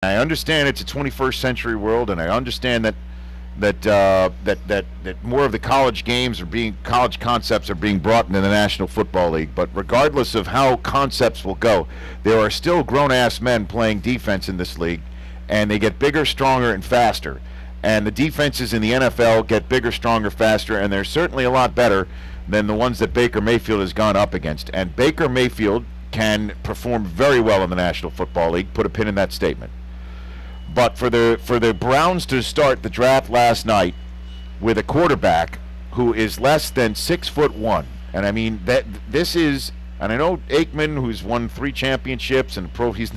I understand it's a 21st century world, and I understand that more of the college games college concepts are being brought into the National Football League. But regardless of how concepts will go, there are still grown-ass men playing defense in this league, and they get bigger, stronger, and faster. And the defenses in the NFL get bigger, stronger, faster, and they're certainly a lot better than the ones that Baker Mayfield has gone up against. And Baker Mayfield can perform very well in the National Football League. Put a pin in that statement. But for the Browns to start the draft last night with a quarterback who is less than 6'1", and I mean this is, and I know Aikman, who's won 3 championships and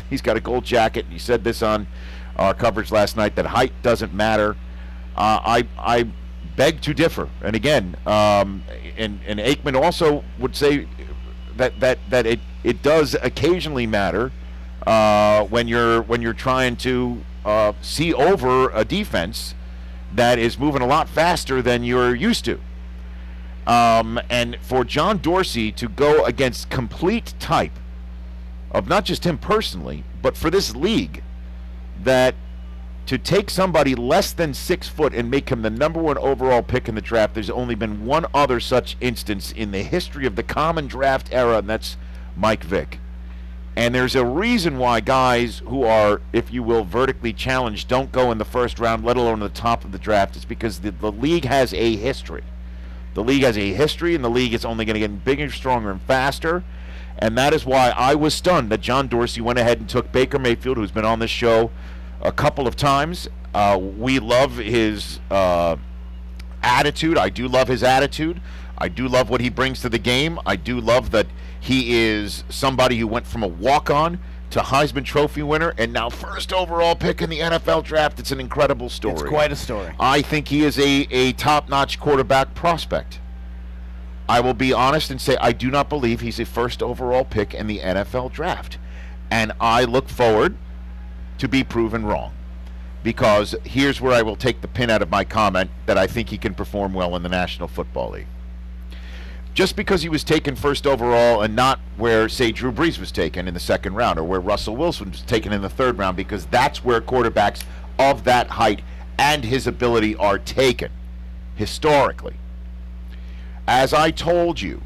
he's got a gold jacket, and he said this on our coverage last night that height doesn't matter. I beg to differ, and again, and Aikman also would say that it does occasionally matter when you're trying to see over a defense that is moving a lot faster than you're used to. And for John Dorsey to go against complete type of not just him personally, but for this league, that to take somebody less than 6 foot and make him the #1 overall pick in the draft, there's only been one other such instance in the history of the common draft era, and that's Mike Vick. And there's a reason why guys who are, if you will, vertically challenged don't go in the first round, let alone the top of the draft. It's because the league has a history. The league has a history, and the league is only going to get bigger, stronger, and faster. And that is why I was stunned that John Dorsey went ahead and took Baker Mayfield, who's been on this show a couple of times. We love his attitude. I do love his attitude. I do love what he brings to the game. I do love that he is somebody who went from a walk-on to Heisman Trophy winner and now first overall pick in the NFL draft. It's an incredible story. It's quite a story. I think he is a top-notch quarterback prospect. I will be honest and say I do not believe he's a first overall pick in the NFL draft. And I look forward to be proven wrong. Because here's where I will take the pin out of my comment that I think he can perform well in the National Football League. Just because he was taken first overall and not where, say, Drew Brees was taken in the 2nd round or where Russell Wilson was taken in the 3rd round, because that's where quarterbacks of that height and his ability are taken historically. As I told you,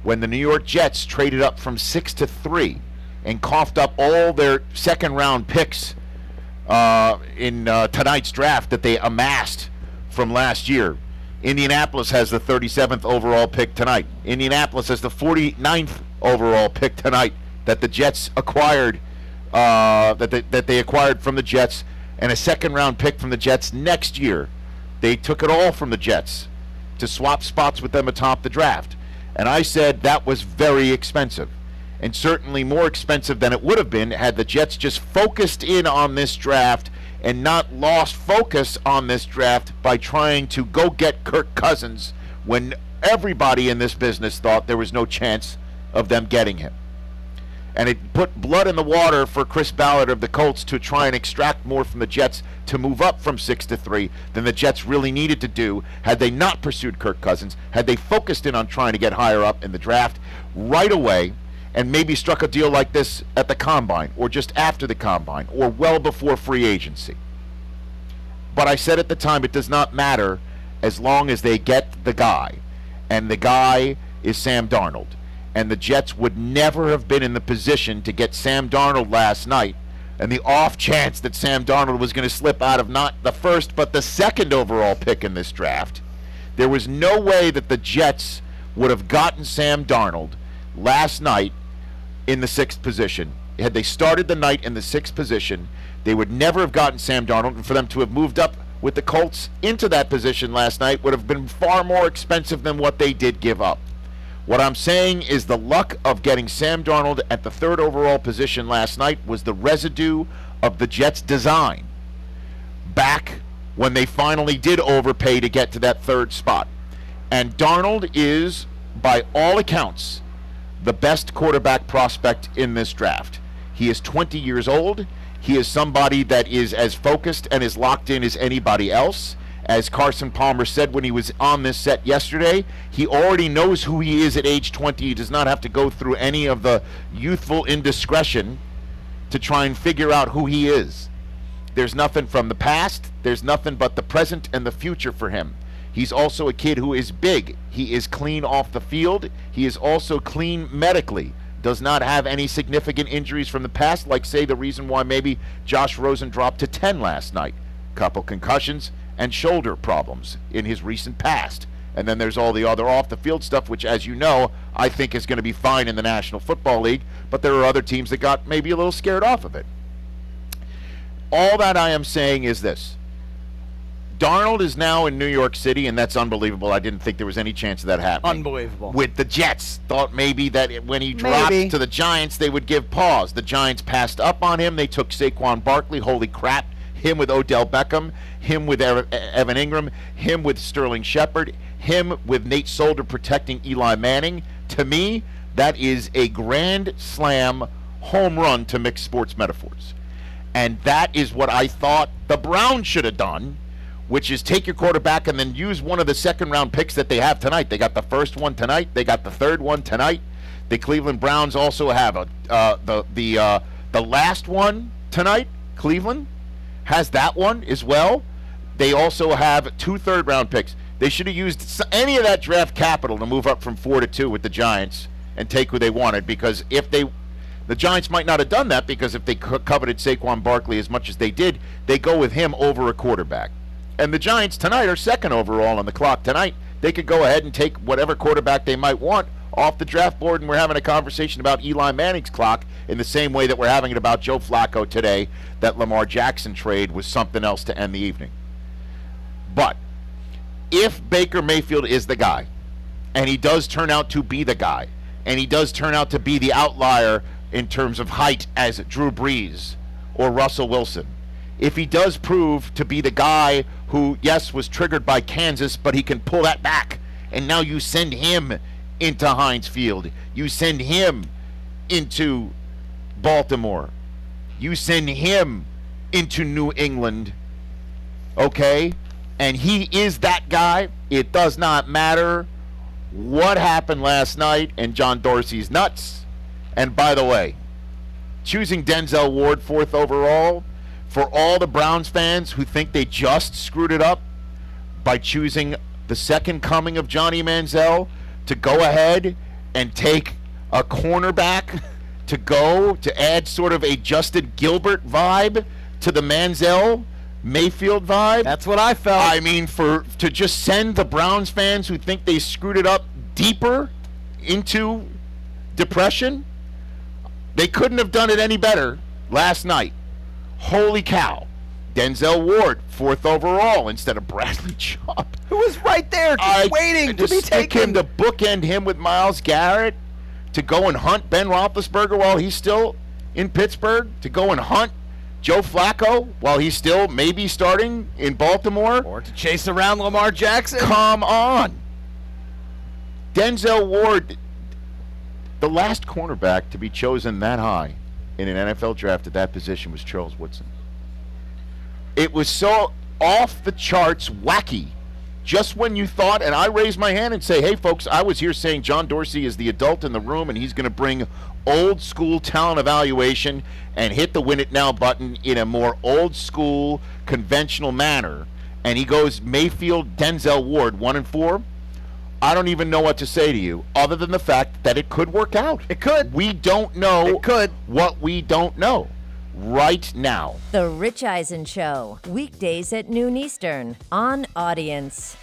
when the New York Jets traded up from 6 to 3 and coughed up all their 2nd round picks in tonight's draft that they amassed from last year, Indianapolis has the 37th overall pick tonight. Indianapolis has the 49th overall pick tonight that the Jets acquired, that they acquired from the Jets, and a 2nd round pick from the Jets next year. They took it all from the Jets to swap spots with them atop the draft. And I said that was very expensive, and certainly more expensive than it would have been had the Jets just focused in on this draft and not lost focus on this draft by trying to go get Kirk Cousins when everybody in this business thought there was no chance of them getting him. And it put blood in the water for Chris Ballard of the Colts to try and extract more from the Jets to move up from 6 to 3 than the Jets really needed to do had they not pursued Kirk Cousins, had they focused in on trying to get higher up in the draft right away, and maybe struck a deal like this at the Combine or just after the Combine or well before free agency. But I said at the time it does not matter as long as they get the guy, and the guy is Sam Darnold. And the Jets would never have been in the position to get Sam Darnold last night, and the off chance that Sam Darnold was going to slip out of not the 1st but the 2nd overall pick in this draft. There was no way that the Jets would have gotten Sam Darnold last night in the 6th position. Had they started the night in the 6th position, they would never have gotten Sam Darnold, and for them to have moved up with the Colts into that position last night would have been far more expensive than what they did give up. What I'm saying is the luck of getting Sam Darnold at the 3rd overall position last night was the residue of the Jets' design back when they finally did overpay to get to that 3rd spot. And Darnold is, by all accounts, the best quarterback prospect in this draft. He is 20 years old. He is somebody that is as focused and as locked in as anybody else. As Carson Palmer said when he was on this set yesterday, he already knows who he is at age 20. He does not have to go through any of the youthful indiscretion to try and figure out who he is. There's nothing from the past. There's nothing but the present and the future for him. He's also a kid who is big. He is clean off the field. He is also clean medically. Does not have any significant injuries from the past, like, say, the reason why maybe Josh Rosen dropped to 10 last night. Couple concussions and shoulder problems in his recent past. And then there's all the other off-the-field stuff, which, as you know, I think is going to be fine in the National Football League, but there are other teams that got maybe a little scared off of it. All that I am saying is this. Darnold is now in New York City, and that's unbelievable. I didn't think there was any chance of that happening. Unbelievable. With the Jets. Thought maybe that when he dropped to the Giants, they would give pause. The Giants passed up on him. They took Saquon Barkley. Holy crap. Him with Odell Beckham. Him with Evan Ingram. Him with Sterling Shepard. Him with Nate Solder protecting Eli Manning. To me, that is a grand slam home run to mix sports metaphors. And that is what I thought the Browns should have done, which is take your quarterback and then use one of the second-round picks that they have tonight. They got the first one tonight. They got the third one tonight. The Cleveland Browns also have the last one tonight. Cleveland has that one as well. They also have 2 third-round picks. They should have used any of that draft capital to move up from 4 to 2 with the Giants and take who they wanted, because if the Giants might not have done that, because if they coveted Saquon Barkley as much as they did, they go with him over a quarterback. And the Giants tonight are second overall on the clock tonight. They could go ahead and take whatever quarterback they might want off the draft board, and we're having a conversation about Eli Manning's clock in the same way that we're having it about Joe Flacco today, that Lamar Jackson trade was something else to end the evening. But if Baker Mayfield is the guy, and he does turn out to be the guy, and he does turn out to be the outlier in terms of height as Drew Brees or Russell Wilson, if he does prove to be the guy who, yes, was triggered by Kansas, but he can pull that back, and now you send him into Heinz Field, you send him into Baltimore, you send him into New England, okay, and he is that guy, it does not matter what happened last night and John Dorsey's nuts. And by the way, choosing Denzel Ward 4th overall, for all the Browns fans who think they just screwed it up by choosing the second coming of Johnny Manziel to go ahead and take a cornerback to add sort of a Justin Gilbert vibe to the Manziel Mayfield vibe. That's what I felt. I mean, to just send the Browns fans who think they screwed it up deeper into depression, they couldn't have done it any better last night. Holy cow. Denzel Ward, 4th overall instead of Bradley Chubb. Who was right there just waiting to be taken. Him to bookend him with Myles Garrett, to go and hunt Ben Roethlisberger while he's still in Pittsburgh, to go and hunt Joe Flacco while he's still maybe starting in Baltimore. Or to chase around Lamar Jackson. Come on. Denzel Ward, the last cornerback to be chosen that high in an NFL draft at that position was Charles Woodson. It was so off the charts wacky. Just when you thought, and I raised my hand and say, hey folks, I was here saying John Dorsey is the adult in the room and he's going to bring old school talent evaluation and hit the win it now button in a more old school conventional manner, and he goes Mayfield, Denzel Ward 1 and 4. I don't even know what to say to you other than the fact that it could work out. It could. We don't know it could. What we don't know right now. The Rich Eisen Show, weekdays at noon Eastern on Audience.